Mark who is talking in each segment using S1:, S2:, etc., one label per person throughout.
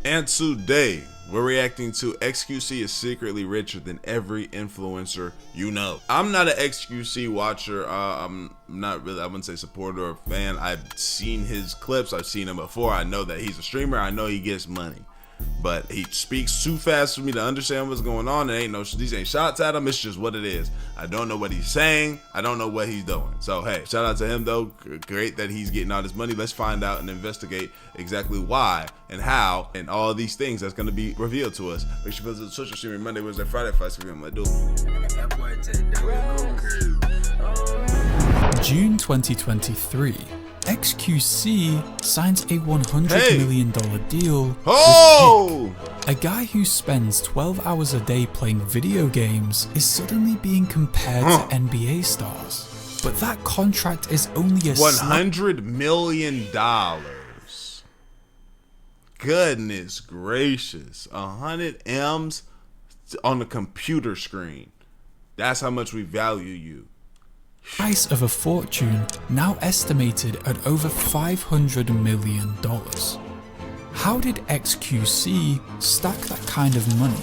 S1: And today, we're reacting to xQc is secretly richer than every influencer you know. I'm not an xQc watcher. I'm not really, I wouldn't say supporter or fan. I've seen his clips. I've seen him before. I know that he's a streamer. I know he gets money. But he speaks too fast for me to understand what's going on. These ain't shots at him. It's just what it is. I don't know what he's saying. I don't know what he's doing. So hey, shout out to him though. Great that he's getting all this money. Let's find out and investigate exactly why and how and all these things that's going to be revealed to us. Make sure you visit the social streaming Monday, Wednesday, Friday, 5 p.m. Let's do
S2: it. June 2023. xQc signs a $100 million deal with a guy who spends 12 hours a day playing video games is suddenly being compared to NBA stars. But that contract is only a
S1: $100 million. Goodness gracious. 100 M's on the computer screen. That's how much we value you.
S2: Price of a fortune, now estimated at over $500 million. How did xQc stack that kind of money?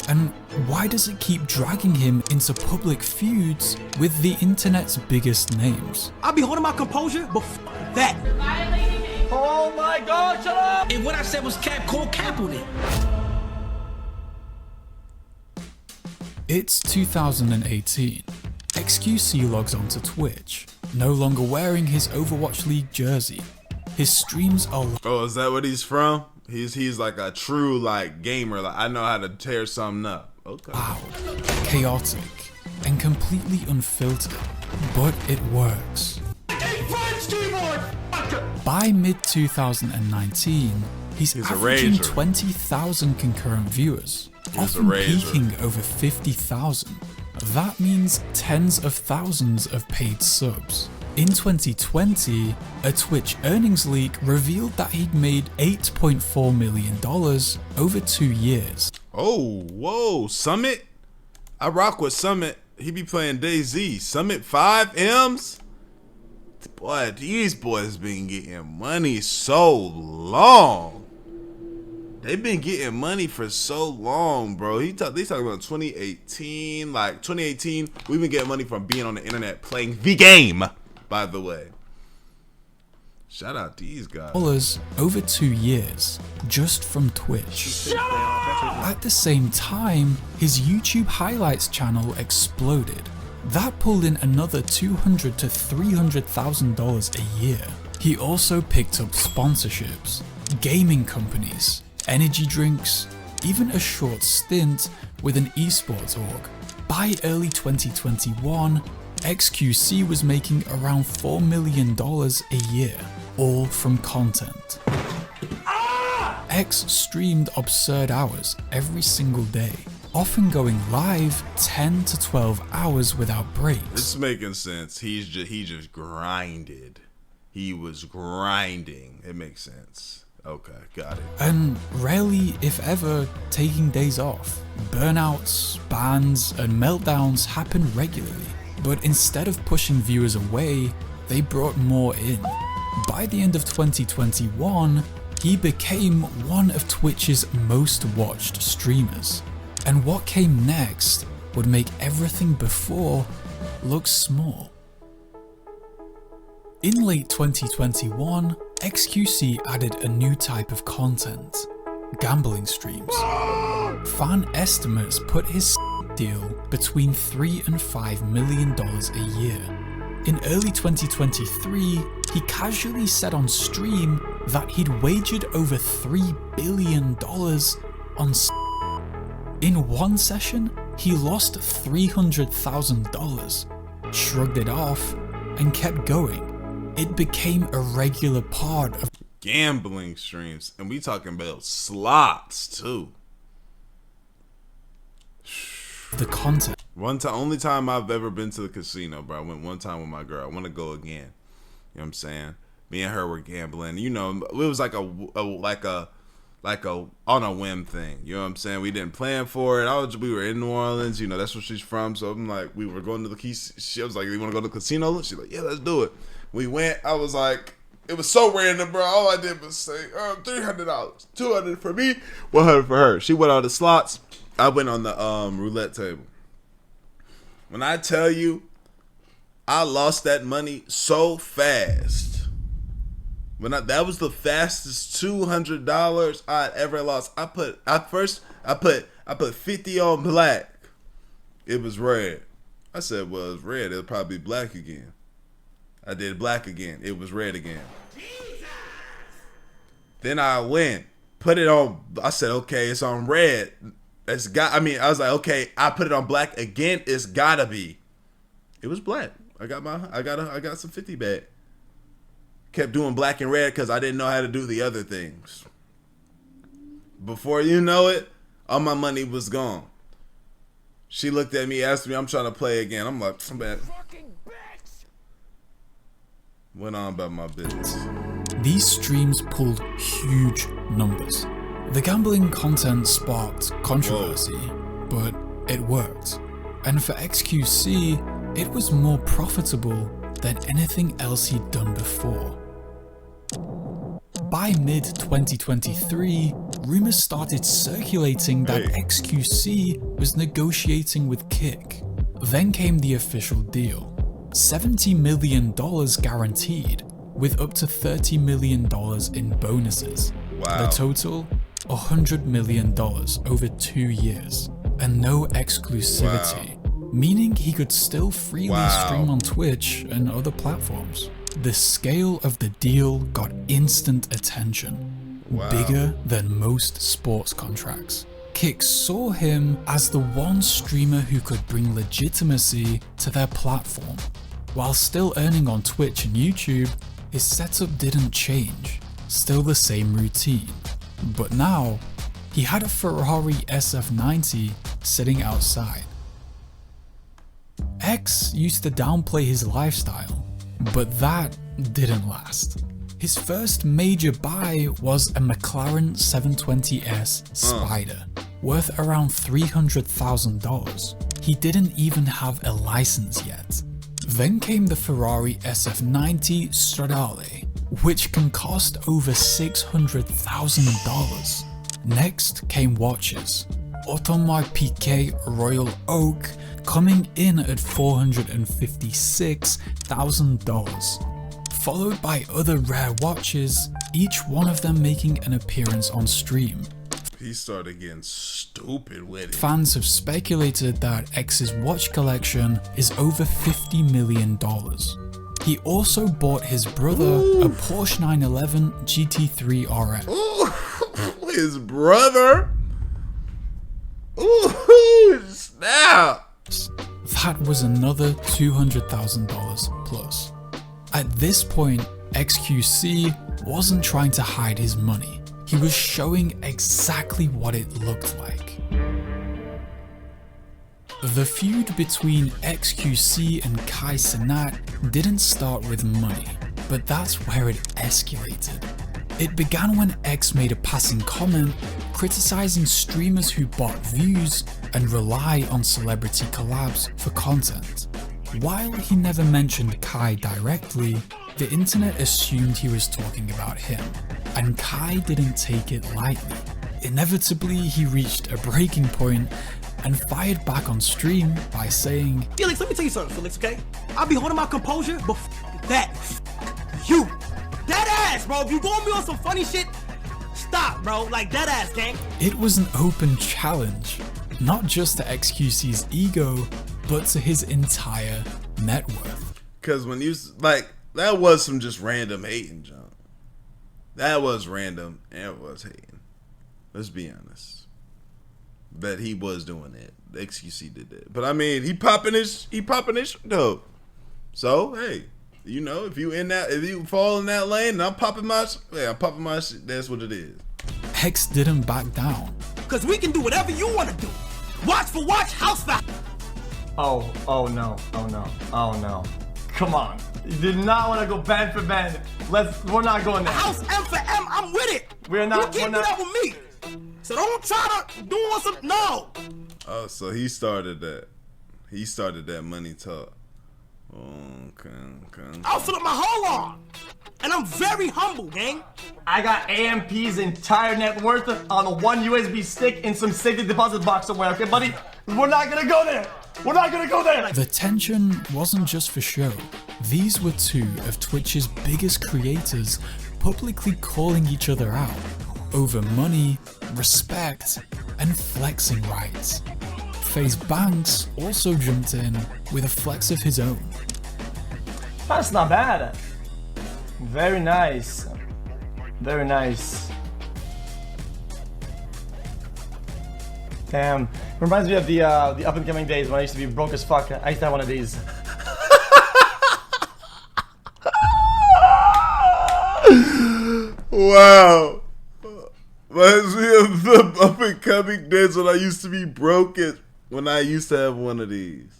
S2: And why does it keep dragging him into public feuds with the internet's biggest names?
S3: I'll be holding my composure, but f that.
S4: Oh my God, shut up!
S3: And what I said was cap, call cap on it.
S2: It's 2018. xQc logs onto Twitch, no longer wearing his Overwatch League jersey. His streams are...
S1: Oh, is that what he's from? He's like a true gamer. Like, I know how to tear something up. Okay.
S2: Loud, chaotic, and completely unfiltered, but it works. By mid-2019, he's averaging 20,000 concurrent viewers, often peaking over 50,000. That means tens of thousands of paid subs. In 2020, a Twitch earnings leak revealed that he'd made $8.4 million over 2 years.
S1: Oh, whoa, Summit? I rock with Summit. He be playing DayZ. Summit 5 M's? Boy, these boys been getting money so long. They've been getting money for so long, bro. They talking about 2018. Like 2018, we've been getting money from being on the internet playing the game, by the way. Shout out these guys.
S2: Over 2 years, just from Twitch. At the same time, his YouTube highlights channel exploded. That pulled in another $200,000 to $300,000 a year. He also picked up sponsorships, gaming companies, energy drinks, even a short stint with an esports org. By early 2021, xQc was making around $4 million a year, all from content. X streamed absurd hours every single day, often going live 10 to 12 hours without breaks.
S1: It's making sense. He just grinded. He was grinding. It makes sense. Okay, got it.
S2: And rarely, if ever, taking days off. Burnouts, bans, and meltdowns happen regularly. But instead of pushing viewers away, they brought more in. By the end of 2021, he became one of Twitch's most watched streamers. And what came next would make everything before look small. In late 2021, xQc added a new type of content, gambling streams. Fan estimates put his deal between $3 and $5 million a year. In early 2023, he casually said on stream that he'd wagered over $3 billion on In one session, he lost $300,000, shrugged it off, and kept going. It became a regular part of
S1: gambling streams, and we talking about slots too.
S2: The content.
S1: Only time I've ever been to the casino, bro. I went one time with my girl. I want to go again. You know what I'm saying? Me and her were gambling. You know, it was like a on a whim thing. You know what I'm saying? We didn't plan for it. We were in New Orleans. You know, that's where she's from. So I'm like, we were going to the She was like, you want to go to the casino? She's like, yeah, let's do it. We went. I was like, It was so random, bro. All I did was say, $300, $200 for me, $100 for her. She went on the slots. I went on the roulette table. When I tell you, I lost that money so fast. That was the fastest $200 I'd ever lost. I put 50 on black. It was red. I said, well, it's red. It'll probably be black again. I did black again. It was red again. Jesus. Then I went, put it on. I said, okay, it's on red. I was like, okay, I put it on black again. It's gotta be. It was black. I got some 50 back. Kept doing black and red because I didn't know how to do the other things. Before you know it, all my money was gone. She looked at me, asked me, I'm trying to play again. I'm like, I'm bad. Went on about my business.
S2: These streams pulled huge numbers. The gambling content sparked controversy, but it worked. And for xQc, it was more profitable than anything else he'd done before. By mid-2023, rumors started circulating that xQc was negotiating with Kick. Then came the official deal. $70 million guaranteed, with up to $30 million in bonuses.
S1: Wow.
S2: The total, $100 million over 2 years, and no exclusivity, meaning he could still freely stream on Twitch and other platforms. The scale of the deal got instant attention, bigger than most sports contracts. Kick saw him as the one streamer who could bring legitimacy to their platform. While still earning on Twitch and YouTube, his setup didn't change, still the same routine. But now, he had a Ferrari SF90 sitting outside. X used to downplay his lifestyle, but that didn't last. His first major buy was a McLaren 720S Spider, worth around $300,000. He didn't even have a license yet. Then came the Ferrari SF90 Stradale, which can cost over $600,000. Next came watches. Audemars Piguet Royal Oak coming in at $456,000. Followed by other rare watches, each one of them making an appearance on stream.
S1: He started getting stupid with it.
S2: Fans have speculated that X's watch collection is over $50 million. He also bought his brother a Porsche 911 GT3 RS.
S1: Ooh, his brother? Ooh, snap!
S2: That was another $200,000 plus. At this point, xQc wasn't trying to hide his money. He was showing exactly what it looked like. The feud between xQc and Kai Cenat didn't start with money, but that's where it escalated. It began when X made a passing comment criticizing streamers who bought views and rely on celebrity collabs for content. While he never mentioned Kai directly, the internet assumed he was talking about him, and Kai didn't take it lightly. Inevitably, he reached a breaking point and fired back on stream by saying,
S3: Felix, let me tell you something, Felix, okay? I'll be holding my composure, but that, you, dead ass, bro. If you gonna be on some funny shit, stop, bro. Like, dead ass, gang.
S2: It was an open challenge, not just to xQc's ego, but to his entire net worth.
S1: Cause when you, like, that was some just random hating junk. That was random and it was hating. Let's be honest. That he was doing it. The xQc did that. But I mean, he popping his though. So hey, you know, if you fall in that lane and I'm popping my shit, that's what it is.
S2: X didn't back down.
S3: Cause we can do whatever you wanna do. Watch for watch, house for
S5: Oh no. Come on. You did not want to go band for band. We're not going there.
S3: house M for M, I'm with it.
S5: We're not.
S3: You can't do that with me. So don't try to do some, no.
S1: Oh, so he started that. He started that money talk. Okay.
S3: I'll fill up my whole arm. And I'm very humble, gang.
S5: I got AMP's entire net worth on a one USB stick in some safety deposit box somewhere, okay, buddy? We're not gonna go there. We're not gonna go there.
S2: The tension wasn't just for show. These were two of Twitch's biggest creators publicly calling each other out over money, respect, and flexing rights. FaZe Banks also jumped in with a flex of his own.
S5: That's not bad. Very nice. Very nice. Damn. Reminds me of the up and coming days when I used to be broke as fuck. I used to have one of these.
S1: Wow. Reminds me of the up and coming days when I used to be broke when I used to have one of these.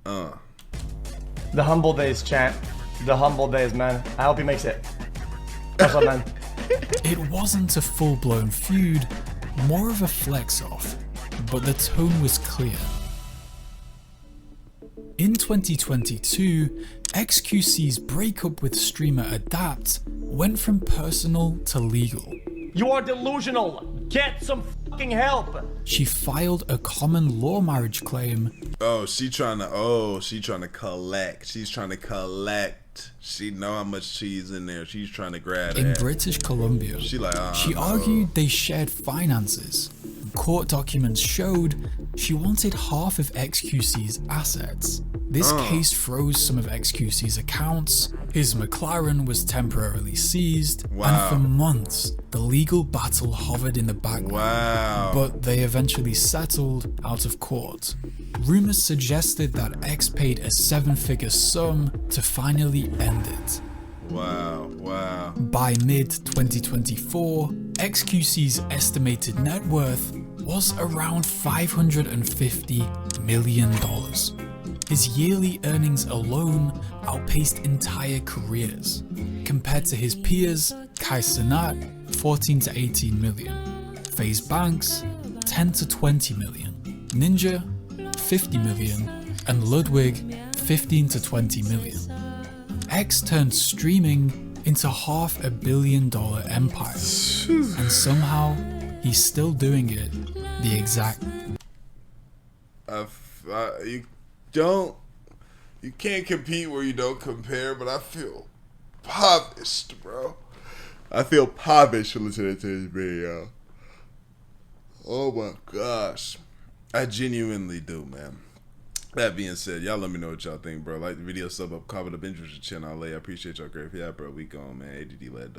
S5: The humble days, champ. The humble days, man. I hope he makes it. What's up, man?
S2: It wasn't a full-blown feud, more of a flex-off, but the tone was clear. In 2022, xQc's breakup with streamer Adapt went from personal to legal.
S5: You are delusional. Get some fucking help.
S2: She filed a common law marriage claim.
S1: She trying to collect. She's trying to collect. She know how much cheese in there. She's trying to grab
S2: In
S1: that.
S2: British Columbia. She argued they shared finances. Court documents showed she wanted half of xQc's assets. This case froze some of xQc's accounts, his McLaren was temporarily seized, and for months, the legal battle hovered in the background. But they eventually settled out of court. Rumors suggested that X paid a 7-figure sum to finally end it. By mid-2024, xQc's estimated net worth was around $550 million. His yearly earnings alone outpaced entire careers. Compared to his peers, Kai Cenat, 14 to 18 million, FaZe Banks, 10 to 20 million, Ninja, 50 million, and Ludwig, 15 to 20 million. X turned streaming into $500 million empire, and somehow he's still doing it the exact.
S1: You can't compete where you don't compare, but I feel impoverished, bro. I feel impoverished for listening to this video. Oh my gosh. I genuinely do, man. That being said, y'all let me know what y'all think, bro. Like the video, sub up, comment up, interest the channel. I appreciate y'all great. Yeah, bro, we gone, man. ADD led.